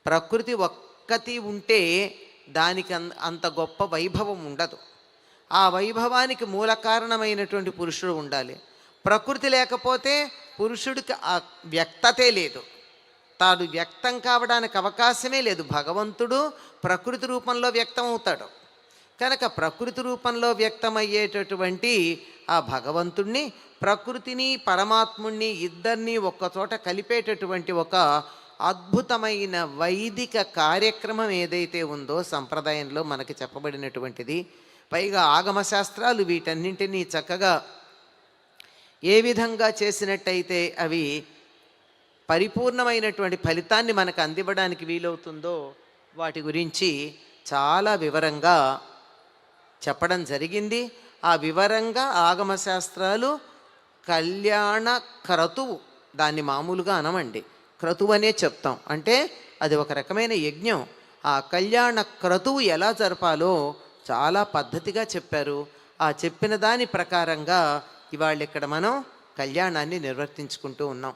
ప్రకృతి ఒక్కటి ఉంటే దానికి అంత గొప్ప వైభవం ఉండదు. ఆ వైభవానికి మూల కారణమైనటువంటి పురుషుడు ఉండాలి. ప్రకృతి లేకపోతే పురుషుడికి ఆ వ్యక్తతే లేదు, తాను వ్యక్తం కావడానికి అవకాశమే లేదు. భగవంతుడు ప్రకృతి రూపంలో వ్యక్తం అవుతాడు కనుక ప్రకృతి రూపంలో వ్యక్తమయ్యేటటువంటి ఆ భగవంతుణ్ణి, ప్రకృతిని పరమాత్ముణ్ణి ఇద్దరినీ ఒక్కచోట కలిపేటటువంటి ఒక అద్భుతమైన వైదిక కార్యక్రమం ఏదైతే ఉందో సంప్రదాయంలో మనకి చెప్పబడినటువంటిది. పైగా ఆగమశాస్త్రాలు వీటన్నింటినీ చక్కగా ఏ విధంగా చేసినట్టయితే అవి పరిపూర్ణమైనటువంటి ఫలితాన్ని మనకు అందివ్వడానికి వీలవుతుందో వాటి గురించి చాలా వివరంగా చెప్పడం జరిగింది. ఆ వివరంగా ఆగమశాస్త్రాలు కళ్యాణ క్రతువు, దాన్ని మామూలుగా అనమండి, క్రతువు అనే చెప్తాం. అంటే అది ఒక రకమైన యజ్ఞం. ఆ కళ్యాణ క్రతువు ఎలా జరపాలో చాలా పద్ధతిగా చెప్పారు. ఆ చెప్పిన దాని ప్రకారంగా ఇవాళ ఇక్కడ మనం కళ్యాణాన్ని నిర్వర్తించుకుంటూ ఉన్నాం.